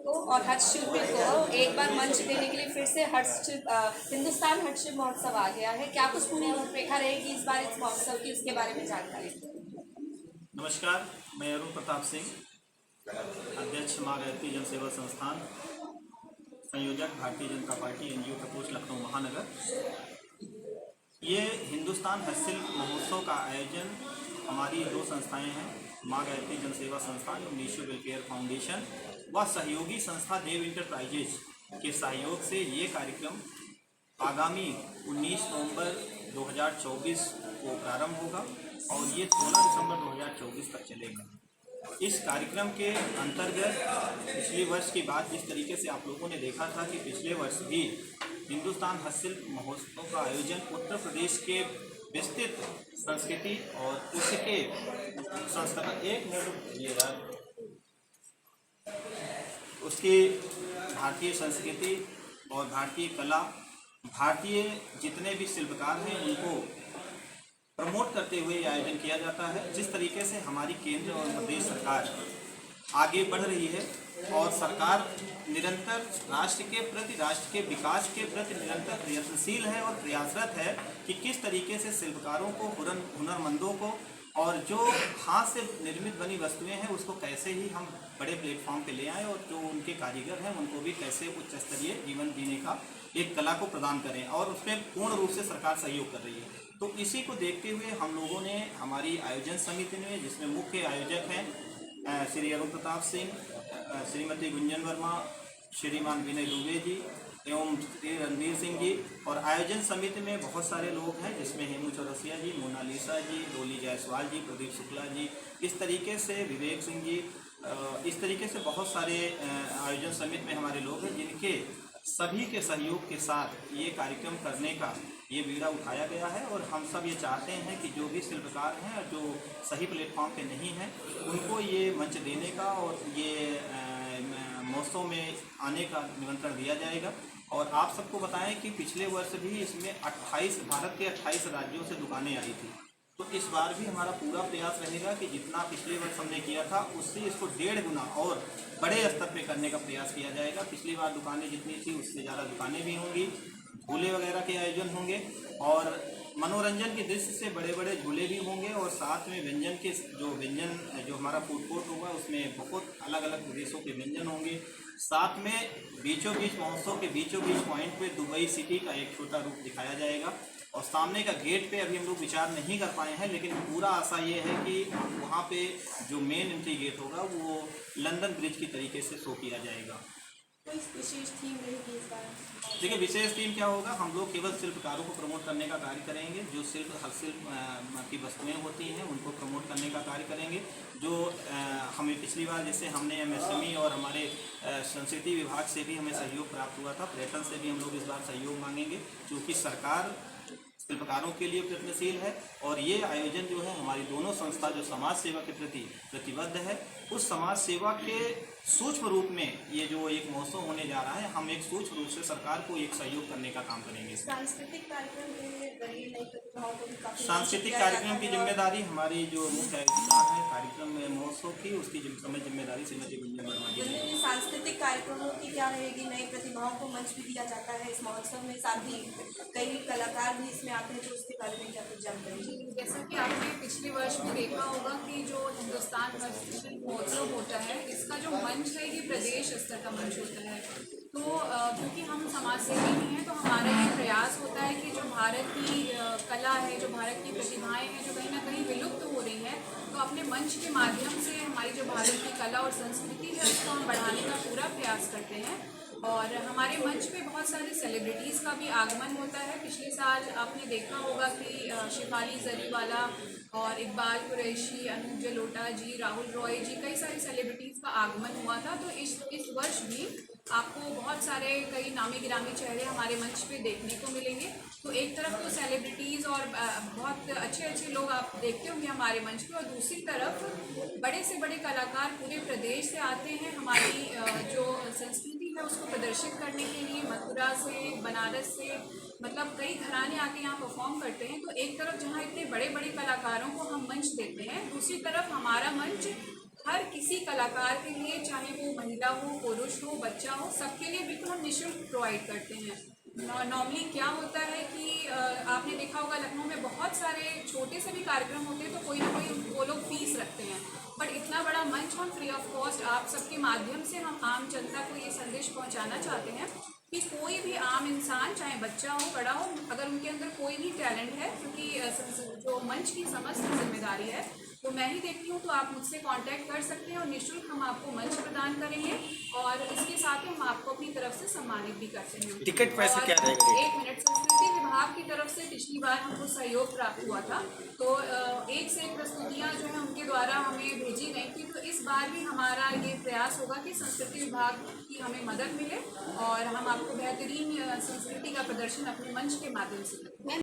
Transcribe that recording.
को और हस्तशिल्पी को एक बार मंच देने के लिए फिर से हिंदुस्तान हस्तशिल्प महोत्सव आ गया है। क्या कुछ पूरी रूपरेखा रहेगी इस बार इस महोत्सव की, उसके बारे में जानकारी दें। नमस्कार, मैं अरुण प्रताप सिंह, अध्यक्ष माँ गायत्री जन सेवा संस्थान, संयोजक भारतीय जनता पार्टी एनजीओ प्रकोष्ठ लखनऊ महानगर। ये हिंदुस्तान हस्तशिल्प महोत्सव का आयोजन हमारी दो संस्थाएं हैं, माँ गायत्री जन सेवा संस्थान एवं नीशू वेलफेयर फाउंडेशन व सहयोगी संस्था देव इंटरप्राइजेज के सहयोग से ये कार्यक्रम आगामी 19 नवंबर 2024 को प्रारंभ होगा और ये 16 दिसंबर 2024 तक चलेगा। इस कार्यक्रम के अंतर्गत पिछले वर्ष की बात जिस तरीके से आप लोगों ने देखा था कि पिछले वर्ष भी हिंदुस्तान हस्तशिल्प महोत्सव का आयोजन उत्तर प्रदेश के विस्तृत संस्कृति और उसके उसकी भारतीय संस्कृति और भारतीय कला, भारतीय जितने भी शिल्पकार हैं उनको प्रमोट करते हुए आयोजन किया जाता है। जिस तरीके से हमारी केंद्र और प्रदेश सरकार आगे बढ़ रही है और सरकार निरंतर राष्ट्र के विकास के प्रति निरंतर प्रयत्नशील है और प्रयासरत है कि किस तरीके से शिल्पकारों को, हुनरमंदों को और जो हाथ से निर्मित बनी वस्तुएं हैं उसको कैसे ही हम बड़े प्लेटफॉर्म पे ले आएँ और जो उनके कारीगर हैं उनको भी कैसे उच्च स्तरीय जीवन जीने का एक कला को प्रदान करें, और उसमें पूर्ण रूप से सरकार सहयोग कर रही है। तो इसी को देखते हुए हम लोगों ने हमारी आयोजन समिति में, जिसमें मुख्य आयोजक हैं श्री अरुण प्रताप सिंह, श्रीमती गुंजन वर्मा, श्रीमान विनय दुबे जी एवं श्री रणवीर सिंह जी, और आयोजन समिति में बहुत सारे लोग हैं जिसमें हेमू चौरसिया जी, मोनालिसा जी, डोली जायसवाल जी, प्रदीप शुक्ला जी, इस तरीके से विवेक सिंह जी, इस तरीके से बहुत सारे आयोजन समिति में हमारे लोग हैं जिनके सभी के सहयोग के साथ ये कार्यक्रम करने का ये बीड़ा उठाया गया है। और हम सब ये चाहते हैं कि जो भी शिल्पकार हैं और जो सही प्लेटफॉर्म पे नहीं हैं उनको ये मंच देने का और ये महोत्सव में आने का निमंत्रण दिया जाएगा। और आप सबको बताएं कि पिछले वर्ष भी इसमें 28 भारत के 28 राज्यों से दुकानें आई थी, तो इस बार भी हमारा पूरा प्रयास रहेगा कि जितना पिछले वर्ष हमने किया था उससे इसको 1.5 गुना और बड़े स्तर पे करने का प्रयास किया जाएगा। पिछली बार दुकानें जितनी थी उससे ज़्यादा दुकानें भी होंगी, झूले वगैरह के आयोजन होंगे और मनोरंजन की दृष्टि से बड़े बड़े झूले भी होंगे, और साथ में व्यंजन जो हमारा फूड कोर्ट होगा उसमें बहुत अलग अलग प्रदेशों के व्यंजन होंगे। साथ में बीचों बीच महोत्सव के बीचों बीच पॉइंट पे दुबई सिटी का एक छोटा रूप दिखाया जाएगा। और सामने का गेट पे अभी हम लोग विचार नहीं कर पाए हैं, लेकिन पूरा आशा ये है कि वहाँ पे जो मेन एंट्री गेट होगा वो लंदन ब्रिज की तरीके से शो किया जाएगा। कोई विशेष थीम रहेगी इस बार? देखिए, विशेष थीम क्या होगा, हम लोग केवल शिल्पकारों को प्रमोट करने का कार्य करेंगे। जो हस्तशिल्प की वस्तुएं होती हैं उनको प्रमोट करने का कार्य करेंगे। जो हमें पिछली बार जैसे हमने एमएसएमई और हमारे संस्कृति विभाग से भी हमें सहयोग प्राप्त हुआ था, पर्यटन से भी हम लोग इस बार सहयोग मांगेंगे क्योंकि सरकार शिल्पकारों के लिए प्रयत्नशील है। और ये आयोजन जो है हमारी दोनों संस्था जो समाज सेवा के प्रति प्रतिबद्ध है, उस समाज सेवा के सूक्ष्म रूप में ये जो एक महोत्सव होने जा रहा है, हम एक सूक्ष्म रूप से सरकार को एक सहयोग करने का काम करेंगे। सांस्कृतिक कार्यक्रम के जरिए नई प्रतिभाओं को भी काफी सांस्कृतिक कार्यक्रम की जिम्मेदारी हमारी जो मुख्य आयोजिका है कार्यक्रम महोत्सव की, उसकी जिम्मेदारी श्रीमती गुंजन वर्मा जी। सांस्कृतिक कार्यक्रमों की क्या रहेगी? नई प्रतिभाओं को मंच भी दिया जाता है इस महोत्सव में, साथ ही कई कलाकार भी इसमें आते हैं, तो उसके बारे में क्या कुछ जानकारी? जैसा कि आपने पिछले वर्ष में देखा होगा कि जो हिंदुस्तान हस्तशिल्प महोत्सव होता है, इसका जो मंच है ये प्रदेश स्तर का मंच होता है। तो क्योंकि हम समाज सेवी ही हैं, तो हमारा ये प्रयास होता है कि जो भारत की कला है, जो भारत की प्रतिभाएं हैं, जो कहीं ना कहीं विलुप्त हो रही हैं, तो अपने मंच के माध्यम से हमारी जो भारत की कला और संस्कृति है उसको हम बढ़ाने का पूरा प्रयास करते हैं। और हमारे मंच पे बहुत सारे सेलिब्रिटीज़ का भी आगमन होता है। पिछले साल आपने देखा होगा कि शिफाली जरीवाला और इकबाल कुरैशी, अनूप जलोटा जी, राहुल रॉय जी, कई सारे सेलिब्रिटीज़ का आगमन हुआ था। तो इस वर्ष भी आपको बहुत सारे कई नामी गिरामी चेहरे हमारे मंच पे देखने को मिलेंगे। तो एक तरफ तो सेलिब्रिटीज़ और बहुत अच्छे अच्छे लोग आप देखते होंगे हमारे मंच पे, और दूसरी तरफ बड़े से बड़े कलाकार पूरे प्रदेश से आते हैं हमारी जो संस्कृति है उसको प्रदर्शित करने के लिए। मथुरा से, बनारस से, मतलब कई घराने आके यहाँ परफॉर्म करते हैं। तो एक तरफ जहाँ इतने बड़े बड़े कलाकारों को हम मंच देते हैं, दूसरी तरफ हमारा मंच हर किसी कलाकार के लिए, चाहे वो महिला हो, पुरुष हो, बच्चा हो, सबके लिए बिल्कुल हम निःशुल्क प्रोवाइड करते हैं। नॉर्मली क्या होता है कि आपने देखा होगा लखनऊ में बहुत सारे छोटे से भी कार्यक्रम होते हैं तो कोई ना कोई वो लोग फीस रखते हैं, बट इतना बड़ा मंच हम फ्री ऑफ कॉस्ट आप सबके माध्यम से हम आम जनता को ये संदेश पहुंचाना चाहते हैं कि कोई भी आम इंसान, चाहे बच्चा हो, बड़ा हो, अगर उनके अंदर कोई भी टैलेंट है, क्योंकि जो मंच की समस्त जिम्मेदारी है वो मैं ही देखती हूँ, तो आप मुझसे कांटेक्ट कर सकते हैं और निःशुल्क हम आपको मंच प्रदान करेंगे और इसके साथ ही हम आपको अपनी तरफ से सम्मानित भी करते हैं। टिकट पैसे और क्या रहेगा? एक मिनट, संस्कृति विभाग की तरफ से पिछली बार हमको सहयोग प्राप्त हुआ था, तो एक से एक प्रस्तुतियाँ जो है उनके द्वारा हमें भेजी गई थी, तो इस बार भी हमारा ये प्रयास होगा कि संस्कृति विभाग की हमें मदद मिले और हम आपको बेहतरीन संस्कृति का प्रदर्शन अपने मंच के माध्यम से करें।